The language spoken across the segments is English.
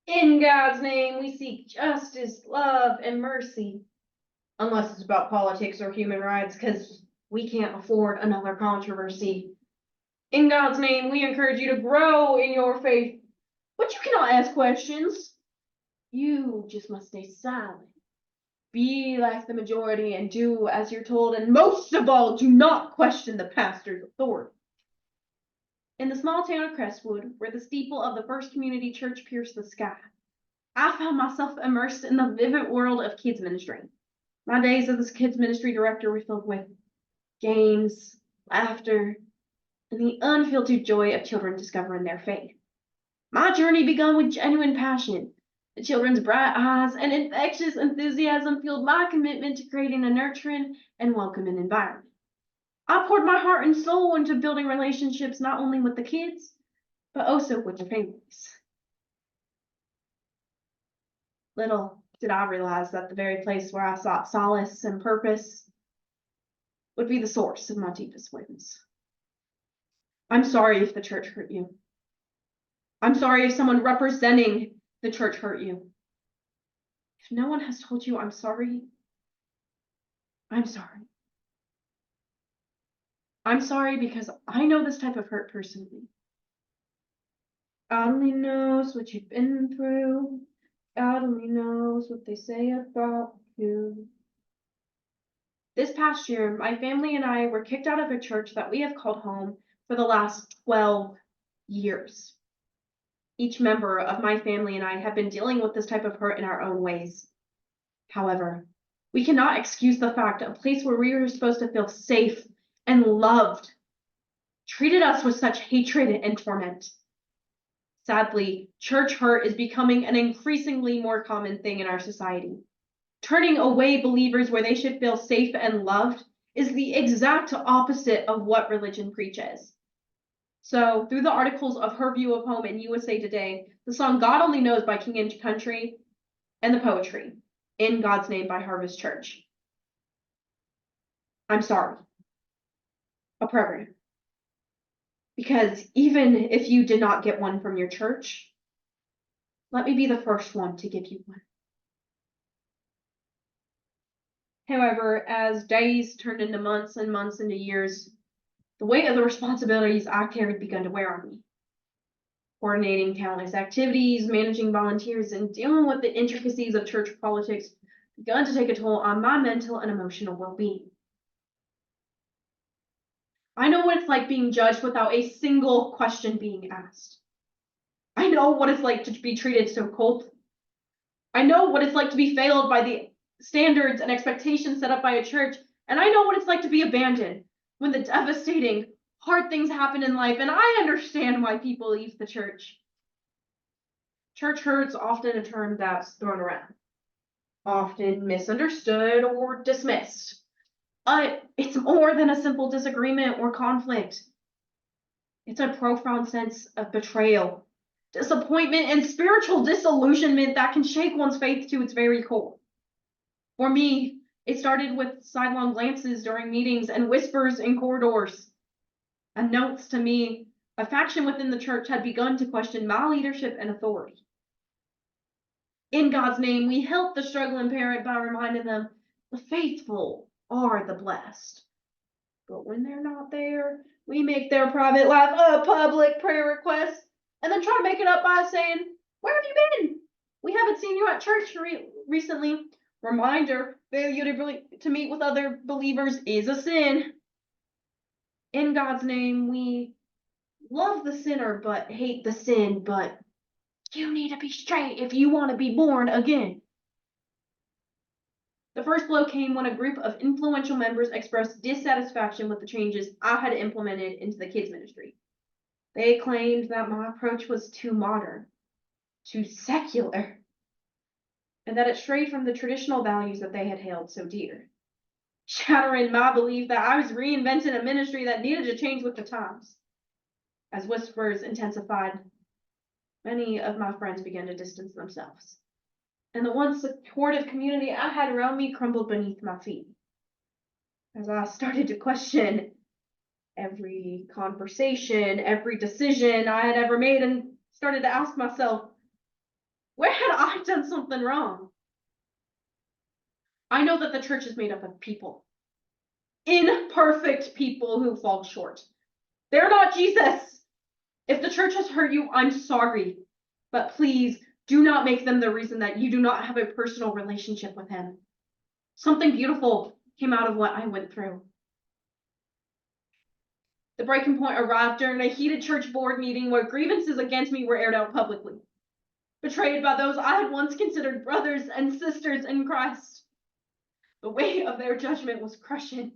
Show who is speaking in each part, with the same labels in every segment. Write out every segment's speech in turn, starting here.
Speaker 1: In God's name, we seek justice, love, and mercy. Unless it's about politics or human rights, because we can't afford another controversy. In God's name, we encourage you to grow in your faith, but you cannot ask questions. You just must stay silent. Be like the majority and do as you're told, and most of all, do not question the pastor's authority. In the small town of Crestwood, where the steeple of the First Community Church pierced the sky, I found myself immersed in the vivid world of kids ministry. My days as a kids ministry director were filled with games, laughter, and the unfiltered joy of children discovering their faith. My journey began with genuine passion. The children's bright eyes and infectious enthusiasm fueled my commitment to creating a nurturing and welcoming environment. I poured my heart and soul into building relationships not only with the kids, but also with their families. Little did I realize that the very place where I sought solace and purpose would be the source of my deepest wounds. I'm sorry if the church hurt you. I'm sorry if someone representing the church hurt you. If no one has told you I'm sorry, I'm sorry. I'm sorry because I know this type of hurt personally. God only knows what you've been through. God only knows what they say about you. This past year, my family and I were kicked out of a church that we have called home for the last 12 years. Each member of my family and I have been dealing with this type of hurt in our own ways. However, we cannot excuse the fact a place where we were supposed to feel safe and loved treated us with such hatred and torment. Sadly, church hurt is becoming an increasingly more common thing in our society. Turning away believers where they should feel safe and loved is the exact opposite of what religion preaches. So, through the articles of Her View of Home in USA Today, the song God Only Knows by King and Country, and the poetry, In God's Name by Harvest Church. I'm sorry. A program. Because even if you did not get one from your church, let me be the first one to give you one. However, as days turned into months and months into years, the weight of the responsibilities I carried began to wear on me. Coordinating countless activities, managing volunteers, and dealing with the intricacies of church politics began to take a toll on my mental and emotional well-being. I know what it's like being judged without a single question being asked. I know what it's like to be treated so cold. I know what it's like to be failed by the standards and expectations set up by a church, and I know what it's like to be abandoned when the devastating, hard things happen in life, and I understand why people leave the church. Church hurt's often a term that's thrown around, often misunderstood or dismissed. It's more than a simple disagreement or conflict. It's a profound sense of betrayal, disappointment, and spiritual disillusionment that can shake one's faith to its very core. For me, it started with sidelong glances during meetings and whispers in corridors. Announced to me, a faction within the church had begun to question my leadership and authority. In God's name, we help the struggling parent by reminding them the faithful are the blessed. But when they're not there, we make their private life a public prayer request and then try to make it up by saying, where have you been? We haven't seen you at church recently. Reminder, failure to meet with other believers is a sin. In God's name, we love the sinner but hate the sin, but you need to be straight if you want to be born again. The first blow came when a group of influential members expressed dissatisfaction with the changes I had implemented into the kids ministry. They claimed that my approach was too modern, too secular, and that it strayed from the traditional values that they had held so dear, shattering my belief that I was reinventing a ministry that needed to change with the times. As whispers intensified, many of my friends began to distance themselves, and the once supportive community I had around me crumbled beneath my feet. As I started to question every conversation, every decision I had ever made, and started to ask myself, I've done something wrong. I know that the church is made up of people. Imperfect people who fall short. They're not Jesus. If the church has hurt you, I'm sorry. But please do not make them the reason that you do not have a personal relationship with him. Something beautiful came out of what I went through. The breaking point arrived during a heated church board meeting where grievances against me were aired out publicly. Betrayed by those I had once considered brothers and sisters in Christ. The weight of their judgment was crushing.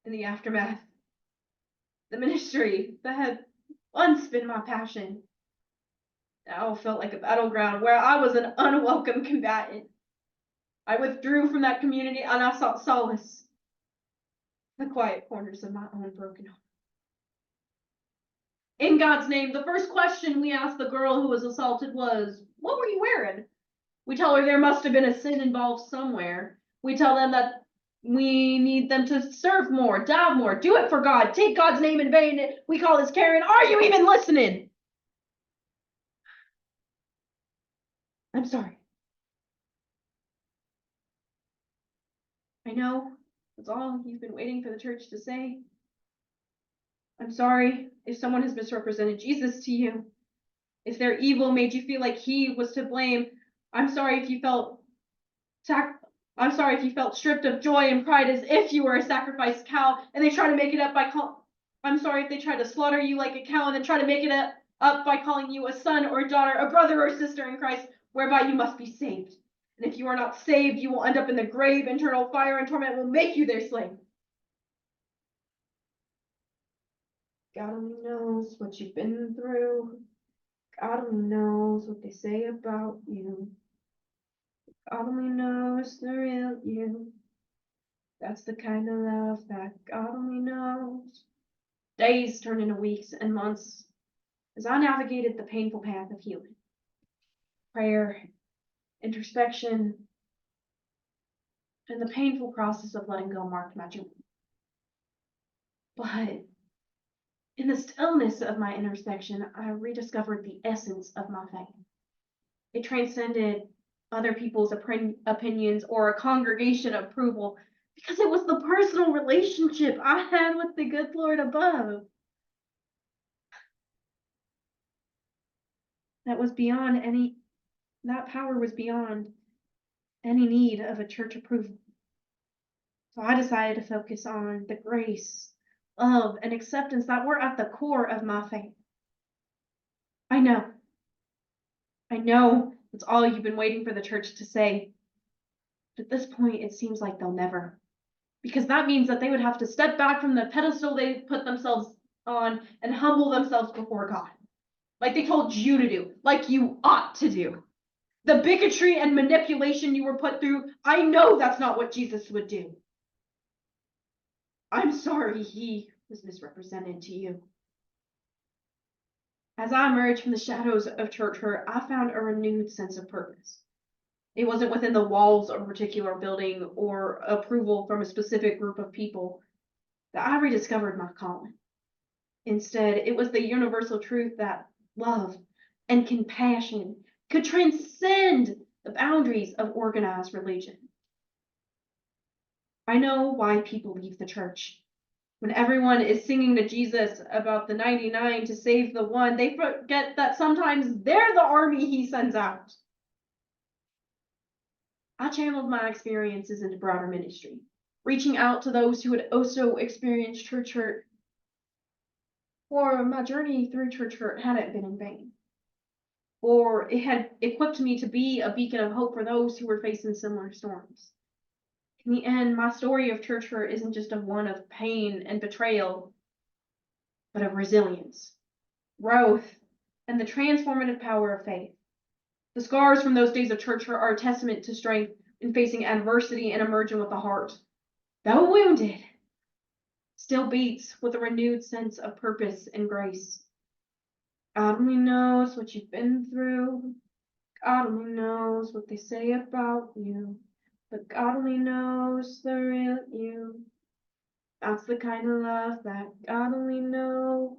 Speaker 1: In the aftermath, the ministry that had once been my passion now felt like a battleground where I was an unwelcome combatant. I withdrew from that community and I sought solace in the quiet corners of my own broken heart. In God's name, the first question we asked the girl who was assaulted was, "What were you wearing?" We tell her there must have been a sin involved somewhere. We tell them that we need them to serve more, dive more, do it for God, take God's name in vain. We call this caring. Are you even listening? I'm sorry. I know that's all you've been waiting for the church to say. I'm sorry if someone has misrepresented Jesus to you. If their evil made you feel like he was to blame. I'm sorry if you felt stripped of joy and pride as if you were a sacrificed cow and they try to make it up by I'm sorry if they try to slaughter you like a cow and then try to make it up by calling you a son or a daughter, a brother or sister in Christ, whereby you must be saved. And if you are not saved, you will end up in the grave. Eternal fire and torment will make you their slave. God only knows what you've been through. God only knows what they say about you. God only knows the real you. That's the kind of love that God only knows. Days turned into weeks and months as I navigated the painful path of healing. Prayer, introspection, and the painful process of letting go marked my journey. But in the stillness of my introspection, I rediscovered the essence of my faith. It transcended other people's opinions or a congregation approval because it was the personal relationship I had with the good Lord above. That power was beyond any need of a church approval. So I decided to focus on the grace, love, and acceptance that were at the core of my faith. I know that's all you've been waiting for the church to say. But at this point, it seems like they'll never. Because that means that they would have to step back from the pedestal they put themselves on and humble themselves before God. Like they told you to do, like you ought to do. The bigotry and manipulation you were put through, I know that's not what Jesus would do. I'm sorry he was misrepresented to you. As I emerged from the shadows of church hurt, I found a renewed sense of purpose. It wasn't within the walls of a particular building or approval from a specific group of people that I rediscovered my calling. Instead, it was the universal truth that love and compassion could transcend the boundaries of organized religion. I know why people leave the church. When everyone is singing to Jesus about the 99 to save the one, they forget that sometimes they're the army he sends out. I channeled my experiences into broader ministry, reaching out to those who had also experienced church hurt. For my journey through church hurt hadn't been in vain. Or it had equipped me to be a beacon of hope for those who were facing similar storms. In the end, my story of church hurt isn't just one of pain and betrayal, but of resilience, growth, and the transformative power of faith. The scars from those days of church hurt are a testament to strength in facing adversity and emerging with a heart, though wounded, still beats with a renewed sense of purpose and grace. God only knows what you've been through. God only knows what they say about you. But God only knows the real you. That's the kind of love that God only knows.